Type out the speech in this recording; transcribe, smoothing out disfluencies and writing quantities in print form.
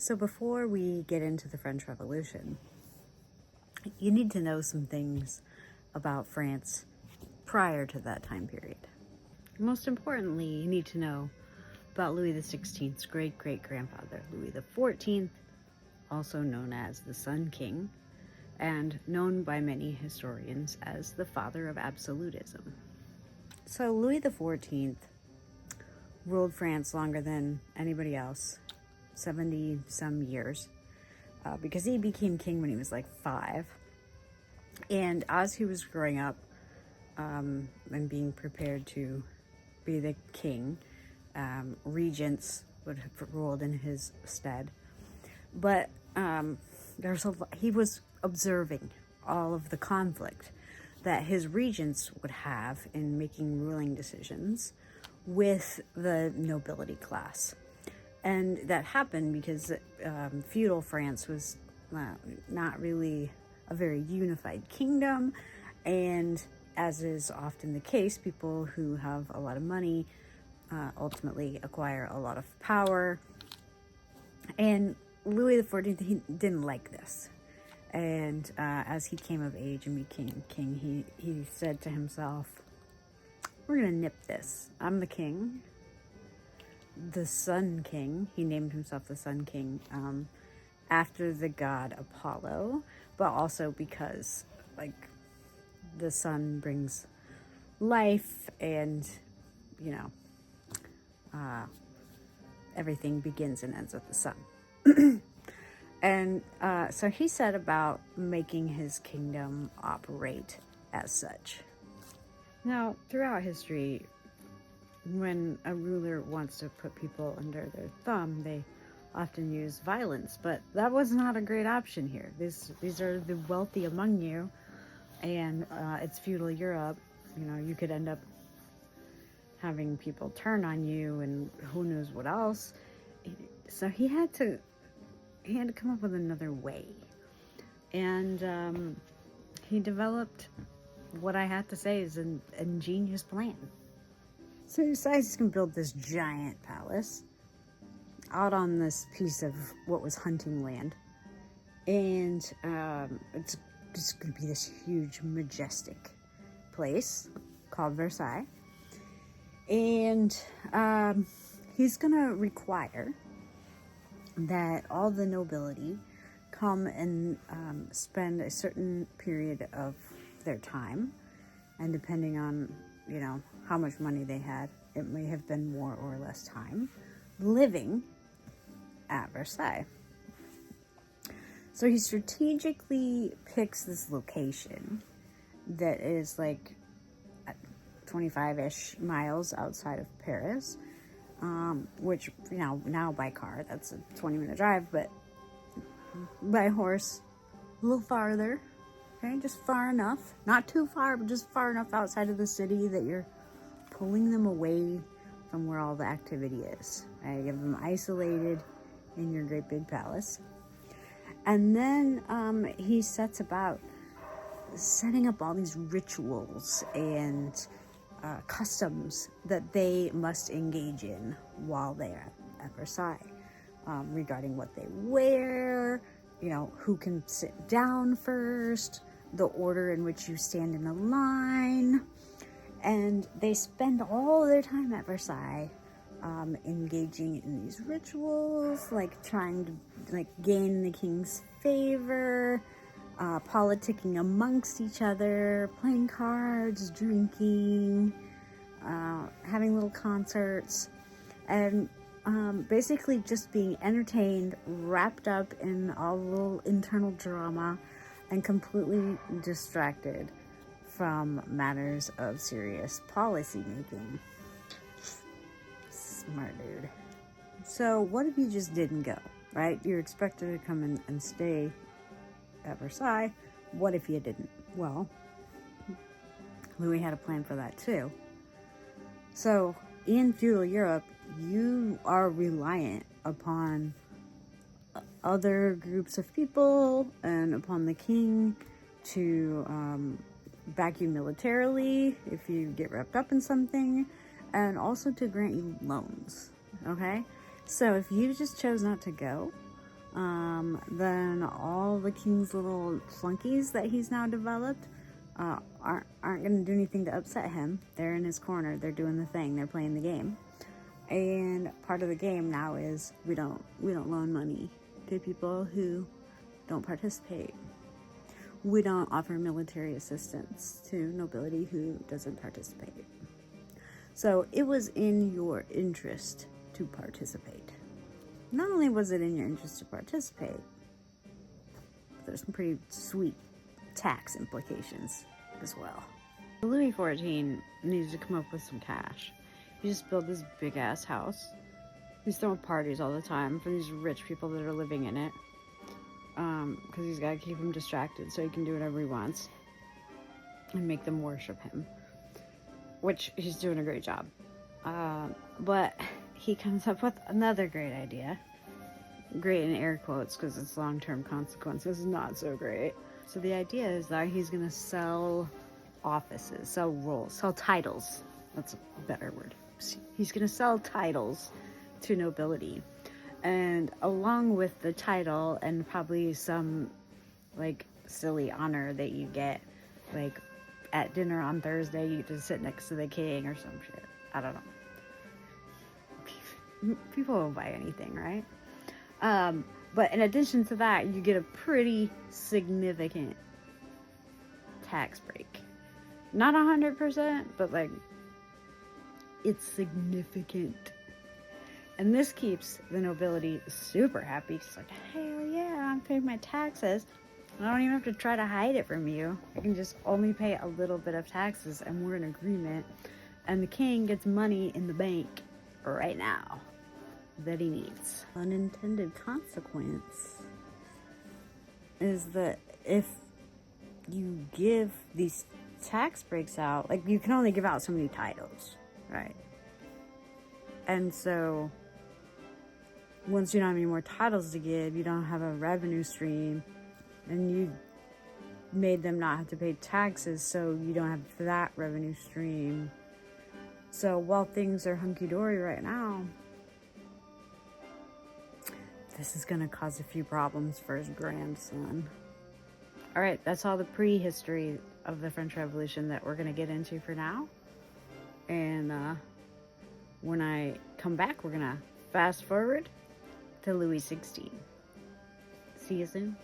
So before we get into the French Revolution, you need to know some things about France prior to that time period. Most importantly, you need to know about Louis XVI's great-great-grandfather, Louis XIV, also known as the Sun King, and known by many historians as the father of absolutism. So Louis XIV ruled France longer than anybody else, 70 some years, because he became king when he was like 5. And as he was growing up and being prepared to be the king, regents would have ruled in his stead. But he was observing all of the conflict that his regents would have in making ruling decisions with the nobility class. And that happened because feudal France was not really a very unified kingdom. And as is often the case, people who have a lot of money ultimately acquire a lot of power. And Louis XIV, he didn't like this. And as he came of age and became king, he said to himself, we're going to nip this. I'm the king. The Sun King. He named himself the Sun King after the god Apollo, but also because, like, the sun brings life and, you know, everything begins and ends with the sun. And so he set about making his kingdom operate as such. Now, throughout history, when a ruler wants to put people under their thumb, they often use violence, but that was not a great option here. These are the wealthy among you, and it's feudal Europe. You know, you could end up having people turn on you and who knows what else. So he had to come up with another way. And he developed what I have to say is an ingenious plan. So he decides he's going to build this giant palace out on this piece of what was hunting land. And it's just going to be this huge, majestic place called Versailles. And he's going to require that all the nobility come and spend a certain period of their time. And depending on, you know, how much money they had, it may have been more or less time living at Versailles. So he strategically picks this location that is like 25-ish miles outside of Paris, which, you know, now by car, that's a 20-minute drive, but by horse, a little farther, okay, just far enough, not too far, but just far enough outside of the city that you're pulling them away from where all the activity is. Right? You have them isolated in your great big palace. And then he sets about setting up all these rituals and customs that they must engage in while they're at Versailles, regarding what they wear, you know, who can sit down first, the order in which you stand in a line. And they spend all their time at Versailles engaging in these rituals, like trying to gain the king's favor, politicking amongst each other, playing cards, drinking, having little concerts, and basically just being entertained, wrapped up in all the little internal drama, and completely distracted from matters of serious policy making. Smart dude. So what if you just didn't go, right? You're expected to come in and stay at Versailles. What if you didn't? Well, Louis had a plan for that too. So in feudal Europe, you are reliant upon other groups of people and upon the king to back you militarily if you get wrapped up in something, and also to grant you loans, okay? So if you just chose not to go, Then all the king's little flunkies that he's now developed aren't going to do anything to upset him. They're in his corner. They're doing the thing. They're playing the game. And part of the game now is we don't loan money to people who don't participate. We don't offer military assistance to nobility who doesn't participate. So it was in your interest to participate. Not only was it in your interest to participate, but there's some pretty sweet tax implications as well. Louis XIV needs to come up with some cash. He just built this big ass house. He's throwing parties all the time for these rich people that are living in it. Because he's got to keep them distracted so he can do whatever he wants and make them worship him, which he's doing a great job. But he comes up with another great idea. Great in air quotes because it's long-term consequences, not so great. So the idea is that he's going to sell offices, sell roles, sell titles. That's a better word. He's going to sell titles to nobility. And along with the title and probably some like silly honor that you get, like at dinner on Thursday, you get to sit next to the king or some shit. I don't know. People will buy anything, right? But in addition to that, you get a pretty significant tax break. Not 100%, but like it's significant. And this keeps the nobility super happy. It's like, hell yeah, I'm paying my taxes. I don't even have to try to hide it from you. I can just only pay a little bit of taxes and we're in agreement. And the king gets money in the bank right now that he needs. Unintended consequence is that if you give these tax breaks out, like you can only give out so many titles, right? And so once you don't have any more titles to give, you don't have a revenue stream, and you made them not have to pay taxes, so you don't have that revenue stream. So while things are hunky-dory right now, this is going to cause a few problems for his grandson. All right, that's all the prehistory of the French Revolution that we're going to get into for now. And when I come back, we're going to fast forward to Louis XVI. See you soon.